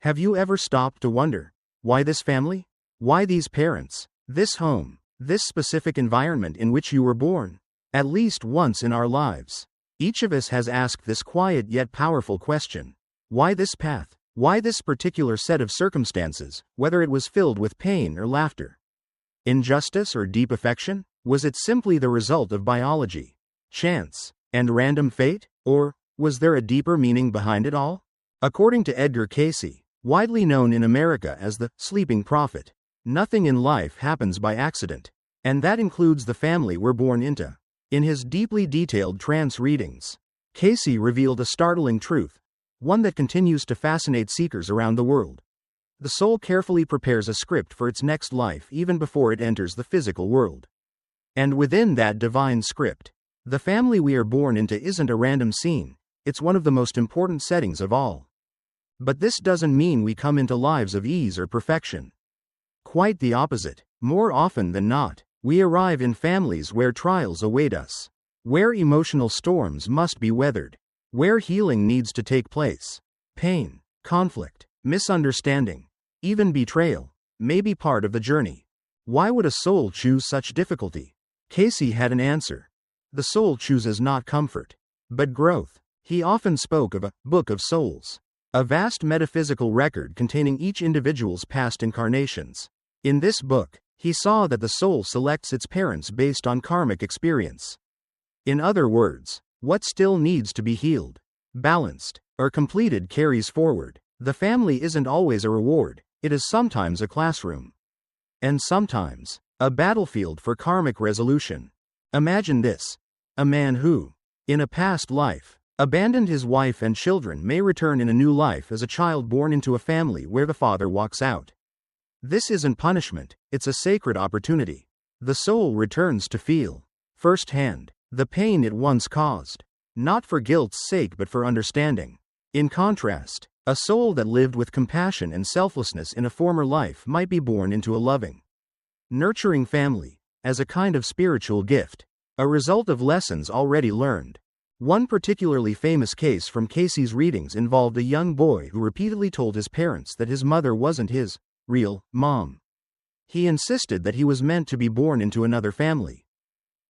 Have you ever stopped to wonder, why this family? Why these parents? This home? This specific environment in which you were born? At least once in our lives, each of us has asked this quiet yet powerful question. Why this path? Why this particular set of circumstances, whether it was filled with pain or laughter? Injustice or deep affection? Was it simply the result of biology, chance, and random fate? Or was there a deeper meaning behind it all? According to Edgar Cayce, widely known in America as the sleeping prophet, nothing in life happens by accident, and that includes the family we're born into. In his deeply detailed trance readings, Cayce revealed a startling truth, one that continues to fascinate seekers around the world. The soul carefully prepares a script for its next life even before it enters the physical world. And within that divine script, the family we are born into isn't a random scene, it's one of the most important settings of all. But this doesn't mean we come into lives of ease or perfection. Quite the opposite. More often than not, we arrive in families where trials await us, where emotional storms must be weathered, where healing needs to take place. Pain, conflict, misunderstanding, even betrayal, may be part of the journey. Why would a soul choose such difficulty? Cayce had an answer. The soul chooses not comfort, but growth. He often spoke of a book of souls, a vast metaphysical record containing each individual's past incarnations. In this book, he saw that the soul selects its parents based on karmic experience. In other words, what still needs to be healed, balanced, or completed carries forward. The family isn't always a reward, it is sometimes a classroom. And sometimes, a battlefield for karmic resolution. Imagine this. A man who, in a past life, abandoned his wife and children may return in a new life as a child born into a family where the father walks out. This isn't punishment, it's a sacred opportunity. The soul returns to feel, firsthand, the pain it once caused, not for guilt's sake but for understanding. In contrast, a soul that lived with compassion and selflessness in a former life might be born into a loving, nurturing family, as a kind of spiritual gift, a result of lessons already learned. One particularly famous case from Cayce's readings involved a young boy who repeatedly told his parents that his mother wasn't his real mom. He insisted that he was meant to be born into another family.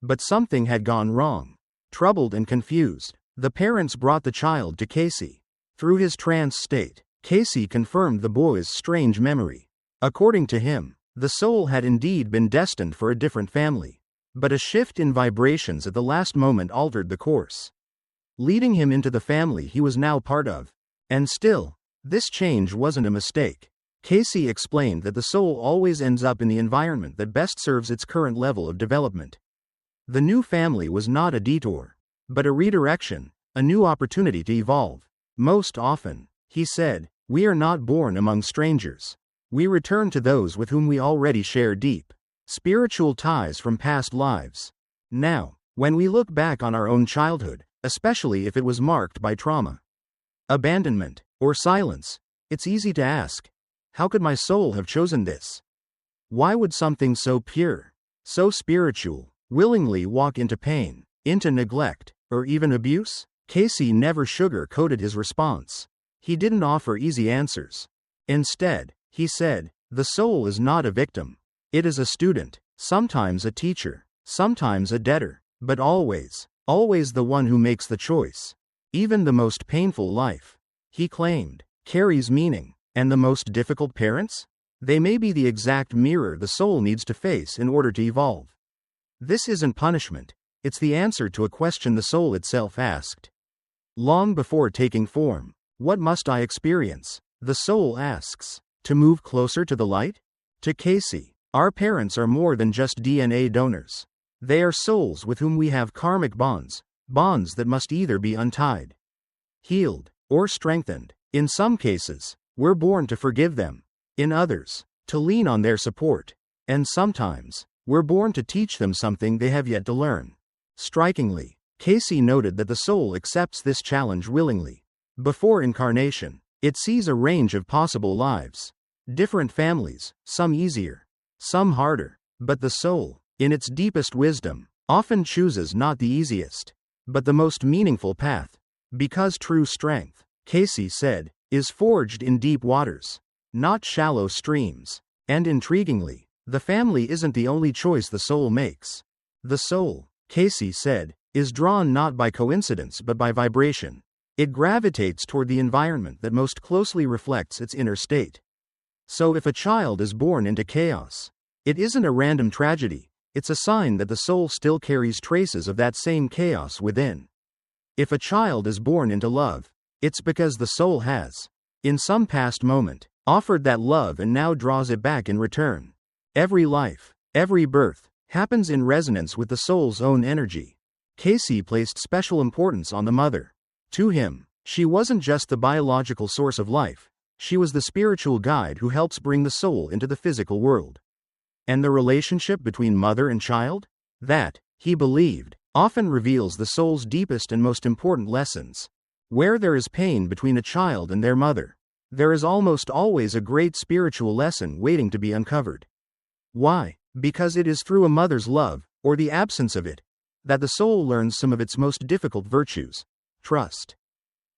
But something had gone wrong. Troubled and confused, the parents brought the child to Cayce. Through his trance state, Cayce confirmed the boy's strange memory. According to him, the soul had indeed been destined for a different family. But a shift in vibrations at the last moment altered the course, leading him into the family he was now part of. And still, this change wasn't a mistake. Cayce explained that the soul always ends up in the environment that best serves its current level of development. The new family was not a detour, but a redirection, a new opportunity to evolve. Most often, he said, we are not born among strangers. We return to those with whom we already share deep, spiritual ties from past lives. Now, when we look back on our own childhood, especially if it was marked by trauma, abandonment, or silence, it's easy to ask, how could my soul have chosen this? Why would something so pure, so spiritual, willingly walk into pain, into neglect, or even abuse? Cayce never sugar-coated his response. He didn't offer easy answers. Instead, he said, the soul is not a victim. It is a student, sometimes a teacher, sometimes a debtor, but always, always the one who makes the choice. Even the most painful life, he claimed, carries meaning. And the most difficult parents? They may be the exact mirror the soul needs to face in order to evolve. This isn't punishment, it's the answer to a question the soul itself asked. Long before taking form, what must I experience? The soul asks. To move closer to the light? To Cayce, our parents are more than just DNA donors. They are souls with whom we have karmic bonds, bonds that must either be untied, healed, or strengthened. In some cases, we're born to forgive them. In others, to lean on their support. And sometimes, we're born to teach them something they have yet to learn. Strikingly, Cayce noted that the soul accepts this challenge willingly. Before incarnation, it sees a range of possible lives. Different families, some easier, some harder. But the soul, in its deepest wisdom, often chooses not the easiest, but the most meaningful path. Because true strength, Cayce said, is forged in deep waters, not shallow streams. And intriguingly, the family isn't the only choice the soul makes. The soul, Cayce said, is drawn not by coincidence but by vibration. It gravitates toward the environment that most closely reflects its inner state. So if a child is born into chaos, it isn't a random tragedy, it's a sign that the soul still carries traces of that same chaos within. If a child is born into love, it's because the soul has, in some past moment, offered that love and now draws it back in return. Every life, every birth, happens in resonance with the soul's own energy. Cayce placed special importance on the mother. To him, she wasn't just the biological source of life, she was the spiritual guide who helps bring the soul into the physical world. And the relationship between mother and child? That, he believed, often reveals the soul's deepest and most important lessons. Where there is pain between a child and their mother, there is almost always a great spiritual lesson waiting to be uncovered. Why? Because it is through a mother's love, or the absence of it, that the soul learns some of its most difficult virtues: trust,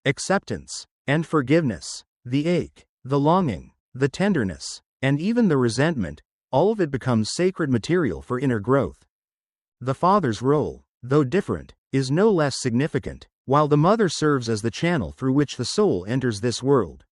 acceptance, and forgiveness. The ache, the longing, the tenderness, and even the resentment, all of it becomes sacred material for inner growth. The father's role, though different, is no less significant, while the mother serves as the channel through which the soul enters this world.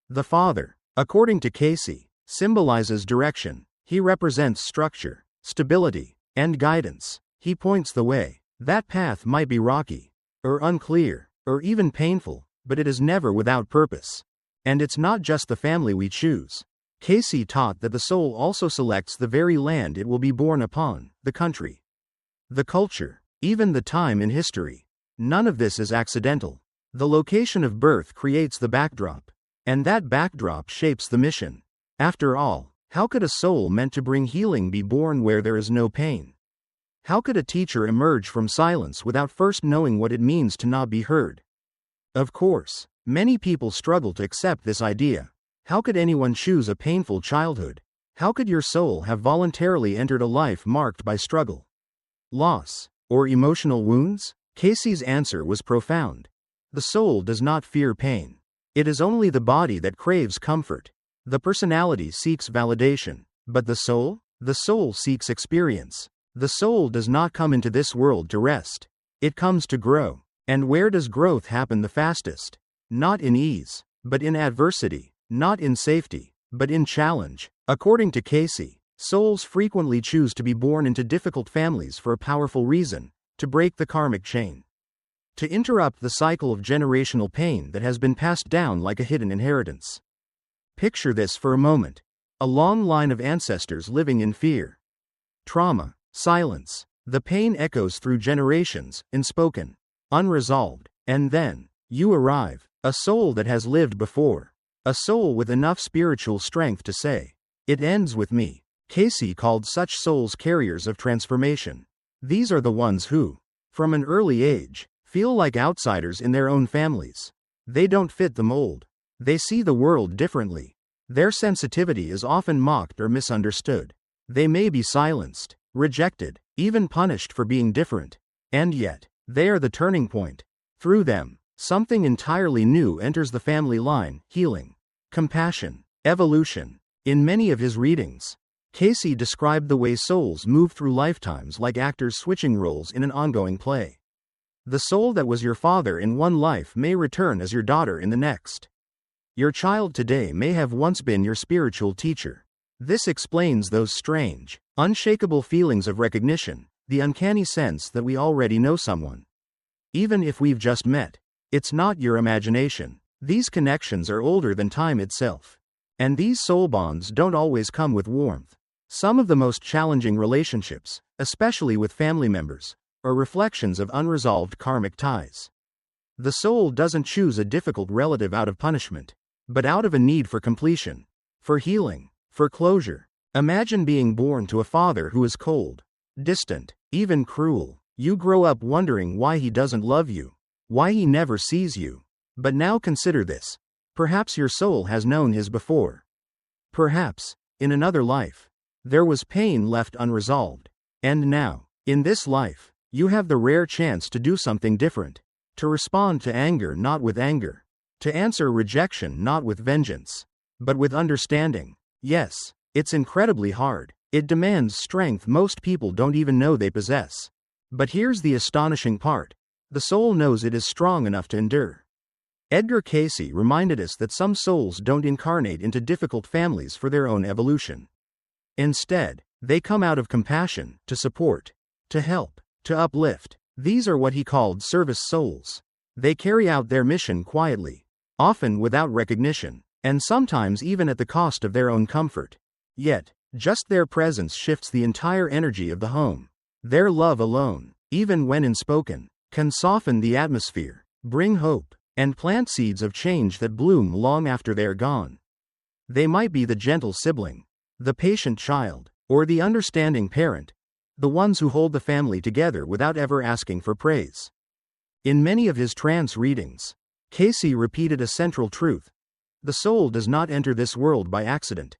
The father, according to Cayce, symbolizes direction. He represents structure, stability, and guidance. He points the way. That path might be rocky, or unclear, or even painful, but it is never without purpose. And it's not just the family we choose. Cayce taught that the soul also selects the very land it will be born upon, the country, the culture, even the time in history. None of this is accidental. The location of birth creates the backdrop, and that backdrop shapes the mission. After all, how could a soul meant to bring healing be born where there is no pain? How could a teacher emerge from silence without first knowing what it means to not be heard? Of course, many people struggle to accept this idea. How could anyone choose a painful childhood? How could your soul have voluntarily entered a life marked by struggle, loss, or emotional wounds? Cayce's answer was profound. The soul does not fear pain. It is only the body that craves comfort. The personality seeks validation, but the soul? The soul seeks experience. The soul does not come into this world to rest. It comes to grow. And where does growth happen the fastest? Not in ease, but in adversity. Not in safety, but in challenge. According to Cayce, souls frequently choose to be born into difficult families for a powerful reason: to break the karmic chain, to interrupt the cycle of generational pain that has been passed down like a hidden inheritance. Picture this for a moment: a long line of ancestors living in fear, trauma, silence. The pain echoes through generations, unspoken, unresolved. And then, you arrive, a soul that has lived before, a soul with enough spiritual strength to say, "It ends with me." Cayce called such souls carriers of transformation. These are the ones who, from an early age, feel like outsiders in their own families. They don't fit the mold. They see the world differently. Their sensitivity is often mocked or misunderstood. They may be silenced, rejected, even punished for being different. And yet, they are the turning point. Through them, something entirely new enters the family line: healing, compassion, evolution. In many of his readings, Cayce described the way souls move through lifetimes like actors switching roles in an ongoing play. The soul that was your father in one life may return as your daughter in the next. Your child today may have once been your spiritual teacher. This explains those strange, unshakable feelings of recognition, the uncanny sense that we already know someone, even if we've just met. It's not your imagination. These connections are older than time itself. And these soul bonds don't always come with warmth. Some of the most challenging relationships, especially with family members, are reflections of unresolved karmic ties. The soul doesn't choose a difficult relative out of punishment, but out of a need for completion, for healing, for closure. Imagine being born to a father who is cold, distant, even cruel. You grow up wondering why he doesn't love you, why he never sees you. But now consider this. Perhaps your soul has known his before. Perhaps, in another life, there was pain left unresolved. And now, in this life, you have the rare chance to do something different. To respond to anger not with anger. To answer rejection not with vengeance, but with understanding. Yes, it's incredibly hard. It demands strength most people don't even know they possess. But here's the astonishing part. The soul knows it is strong enough to endure. Edgar Cayce reminded us that some souls don't incarnate into difficult families for their own evolution. Instead, they come out of compassion, to support, to help, to uplift. These are what he called service souls. They carry out their mission quietly, often without recognition, and sometimes even at the cost of their own comfort. Yet, just their presence shifts the entire energy of the home. Their love alone, even when unspoken, can soften the atmosphere, bring hope, and plant seeds of change that bloom long after they're gone. They might be the gentle sibling, the patient child, or the understanding parent, the ones who hold the family together without ever asking for praise. In many of his trance readings, Cayce repeated a central truth. The soul does not enter this world by accident.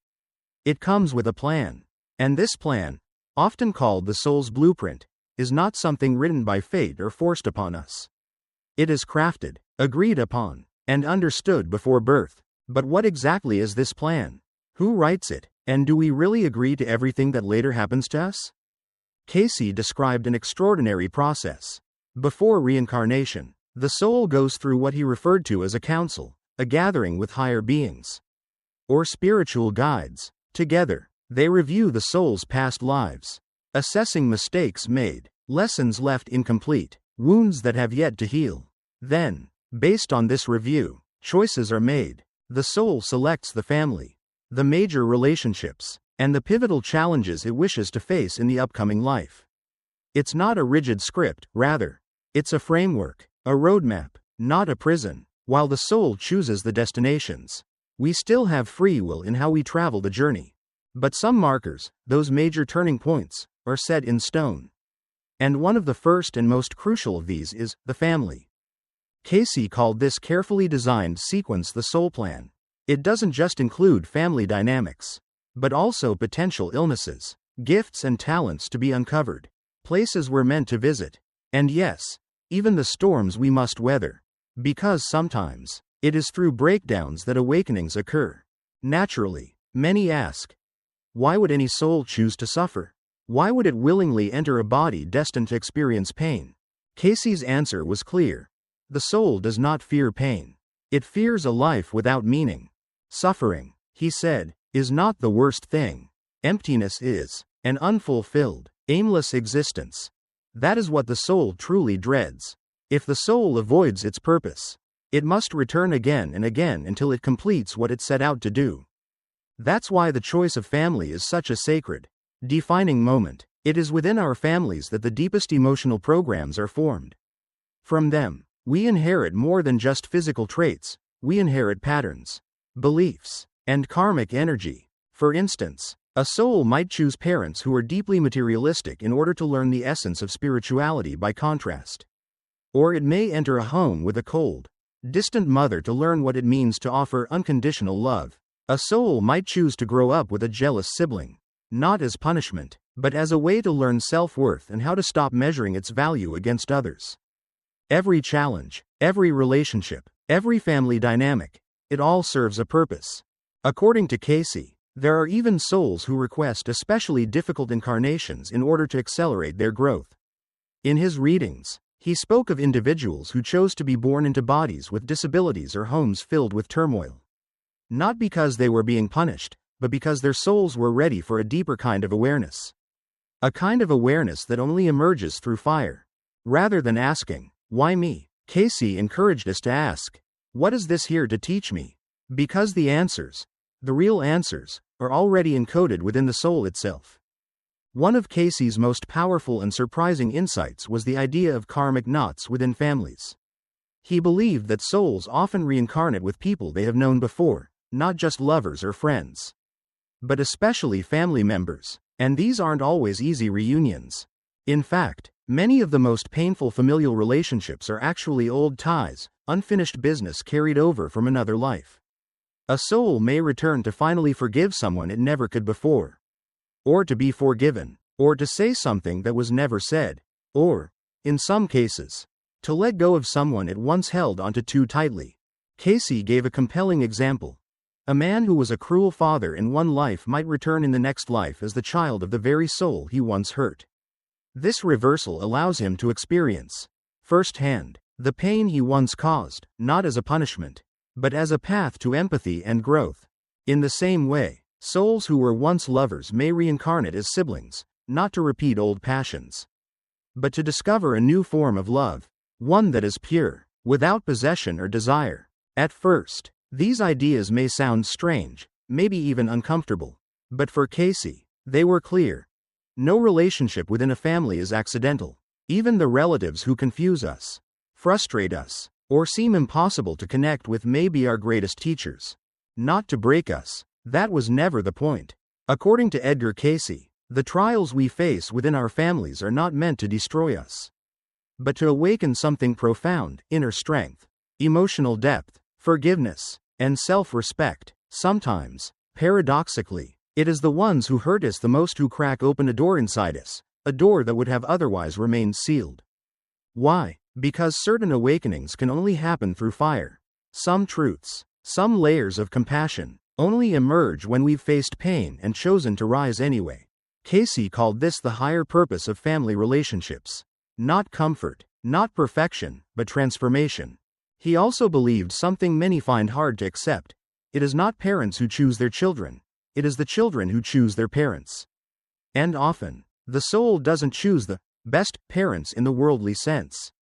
It comes with a plan. And this plan, often called the soul's blueprint, is not something written by fate or forced upon us. It is crafted, agreed upon, and understood before birth. But what exactly is this plan? Who writes it? And do we really agree to everything that later happens to us? Cayce described an extraordinary process. Before reincarnation, the soul goes through what he referred to as a council, a gathering with higher beings, or spiritual guides. Together, they review the soul's past lives, assessing mistakes made, lessons left incomplete, wounds that have yet to heal. Then, based on this review, choices are made. The soul selects the family, the major relationships, and the pivotal challenges it wishes to face in the upcoming life. It's not a rigid script, rather, it's a framework, a roadmap, not a prison. While the soul chooses the destinations, we still have free will in how we travel the journey. But some markers, those major turning points, are set in stone. And one of the first and most crucial of these is the family. Cayce called this carefully designed sequence the soul plan. It doesn't just include family dynamics, but also potential illnesses, gifts and talents to be uncovered, places we're meant to visit, and yes, even the storms we must weather. Because sometimes, it is through breakdowns that awakenings occur. Naturally, many ask, why would any soul choose to suffer? Why would it willingly enter a body destined to experience pain? Cayce's answer was clear. The soul does not fear pain. It fears a life without meaning. Suffering, he said, is not the worst thing. Emptiness is. An unfulfilled, aimless existence. That is what the soul truly dreads. If the soul avoids its purpose, it must return again and again until it completes what it set out to do. That's why the choice of family is such a sacred, defining moment. It is within our families that the deepest emotional programs are formed. From them, we inherit more than just physical traits. We inherit patterns, beliefs, and karmic energy. For instance, a soul might choose parents who are deeply materialistic in order to learn the essence of spirituality by contrast. Or it may enter a home with a cold, distant mother to learn what it means to offer unconditional love. A soul might choose to grow up with a jealous sibling, not as punishment, but as a way to learn self-worth and how to stop measuring its value against others. Every challenge, every relationship, every family dynamic, it all serves a purpose. According to Cayce, there are even souls who request especially difficult incarnations in order to accelerate their growth. In his readings, he spoke of individuals who chose to be born into bodies with disabilities or homes filled with turmoil. Not because they were being punished, but because their souls were ready for a deeper kind of awareness. A kind of awareness that only emerges through fire. Rather than asking, why me? Cayce encouraged us to ask, what is this here to teach me? Because the answers, the real answers, are already encoded within the soul itself. One of Cayce's most powerful and surprising insights was the idea of karmic knots within families. He believed that souls often reincarnate with people they have known before, not just lovers or friends, but especially family members, and these aren't always easy reunions. In fact, many of the most painful familial relationships are actually old ties, unfinished business carried over from another life. A soul may return to finally forgive someone it never could before, or to be forgiven, or to say something that was never said, or, in some cases, to let go of someone it once held onto too tightly. Cayce gave a compelling example. A man who was a cruel father in one life might return in the next life as the child of the very soul he once hurt. This reversal allows him to experience, firsthand, the pain he once caused, not as a punishment, but as a path to empathy and growth. In the same way, souls who were once lovers may reincarnate as siblings, not to repeat old passions, but to discover a new form of love, one that is pure, without possession or desire. At first, these ideas may sound strange, maybe even uncomfortable, but for Cayce, they were clear. No relationship within a family is accidental. Even the relatives who confuse us, frustrate us, or seem impossible to connect with may be our greatest teachers. Not to break us. That was never the point. According to Edgar Cayce, the trials we face within our families are not meant to destroy us, but to awaken something profound: inner strength, emotional depth, forgiveness, and self-respect. Sometimes, paradoxically, it is the ones who hurt us the most who crack open a door inside us, a door that would have otherwise remained sealed. Why? Because certain awakenings can only happen through fire. Some truths, some layers of compassion, only emerge when we've faced pain and chosen to rise anyway. Cayce called this the higher purpose of family relationships. Not comfort, not perfection, but transformation. He also believed something many find hard to accept. It is not parents who choose their children. It is the children who choose their parents. And often, the soul doesn't choose the best parents in the worldly sense.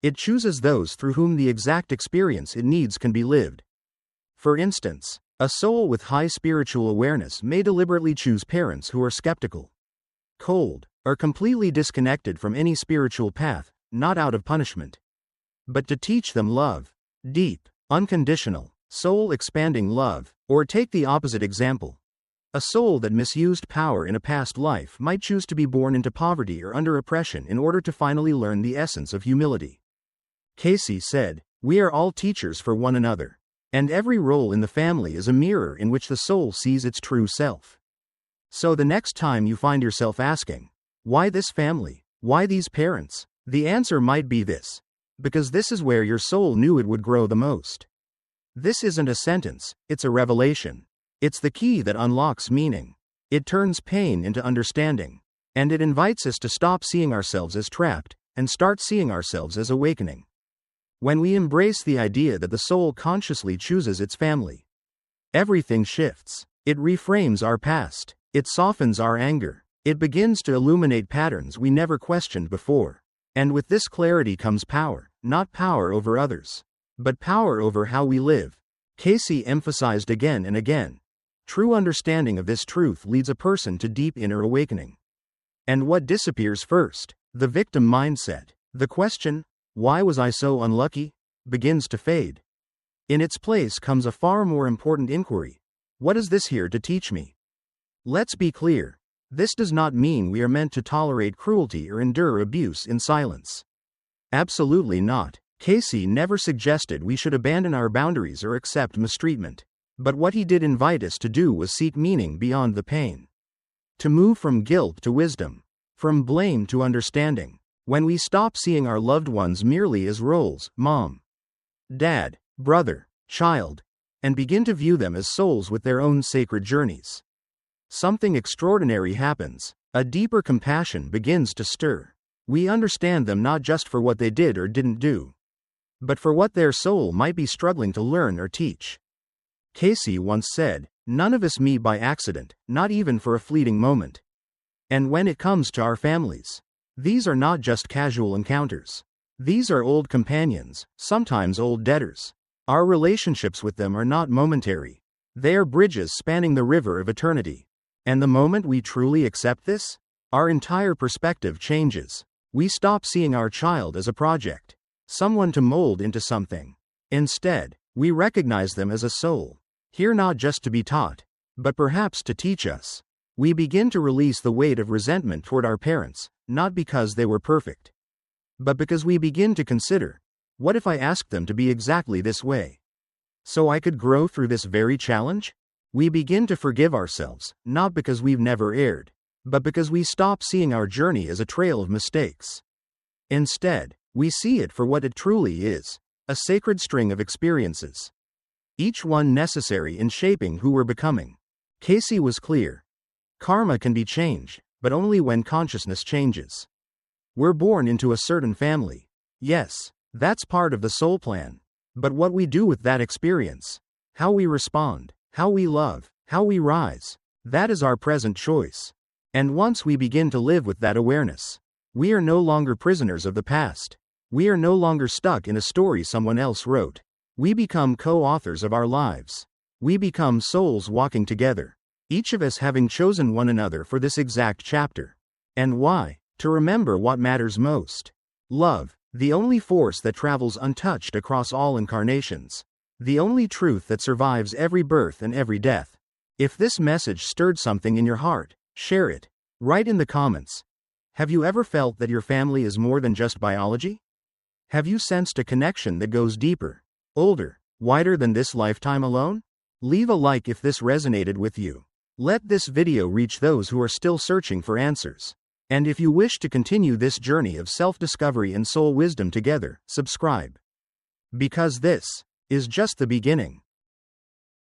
It chooses those through whom the exact experience it needs can be lived. For instance, a soul with high spiritual awareness may deliberately choose parents who are skeptical, cold, or completely disconnected from any spiritual path, not out of punishment, but to teach them love, deep, unconditional, soul-expanding love. Or take the opposite example. A soul that misused power in a past life might choose to be born into poverty or under oppression in order to finally learn the essence of humility. Cayce said, "We are all teachers for one another, and every role in the family is a mirror in which the soul sees its true self." So the next time you find yourself asking, "Why this family? Why these parents?" the answer might be this: because this is where your soul knew it would grow the most. This isn't a sentence, it's a revelation. It's the key that unlocks meaning. It turns pain into understanding. And it invites us to stop seeing ourselves as trapped, and start seeing ourselves as awakening. When we embrace the idea that the soul consciously chooses its family, everything shifts. It reframes our past. It softens our anger. It begins to illuminate patterns we never questioned before. And with this clarity comes power, not power over others, but power over how we live. Cayce emphasized again and again, true understanding of this truth leads a person to deep inner awakening. And what disappears first? The victim mindset. The question, "Why was I so unlucky?" begins to fade. In its place comes a far more important inquiry: what is this here to teach me? Let's be clear. This does not mean we are meant to tolerate cruelty or endure abuse in silence. Absolutely not. Cayce never suggested we should abandon our boundaries or accept mistreatment. But what he did invite us to do was seek meaning beyond the pain. To move from guilt to wisdom, from blame to understanding. When we stop seeing our loved ones merely as roles, mom, dad, brother, child, and begin to view them as souls with their own sacred journeys, something extraordinary happens. A deeper compassion begins to stir. We understand them not just for what they did or didn't do, but for what their soul might be struggling to learn or teach. Cayce once said, "None of us meet by accident, not even for a fleeting moment." And when it comes to our families, these are not just casual encounters. These are old companions, sometimes old debtors. Our relationships with them are not momentary. They are bridges spanning the river of eternity. And the moment we truly accept this, our entire perspective changes. We stop seeing our child as a project, someone to mold into something. Instead, we recognize them as a soul, here not just to be taught, but perhaps to teach us. We begin to release the weight of resentment toward our parents, not because they were perfect, but because we begin to consider, what if I asked them to be exactly this way, so I could grow through this very challenge? We begin to forgive ourselves, not because we've never erred, but because we stop seeing our journey as a trail of mistakes. Instead, we see it for what it truly is: A sacred string of experiences, each one necessary in shaping who we're becoming. Cayce was clear. Karma can be changed, but only when consciousness changes. We're born into a certain family. Yes, that's part of the soul plan. But what we do with that experience, how we respond, how we love, how we rise, that is our present choice. And once we begin to live with that awareness, we are no longer prisoners of the past. We are no longer stuck in a story someone else wrote. We become co-authors of our lives. We become souls walking together, each of us having chosen one another for this exact chapter. And why? To remember what matters most. Love, the only force that travels untouched across all incarnations. The only truth that survives every birth and every death. If this message stirred something in your heart, share it. Write in the comments. Have you ever felt that your family is more than just biology? Have you sensed a connection that goes deeper, older, wider than this lifetime alone? Leave a like if this resonated with you. Let this video reach those who are still searching for answers. And if you wish to continue this journey of self-discovery and soul wisdom together, subscribe. Because this is just the beginning.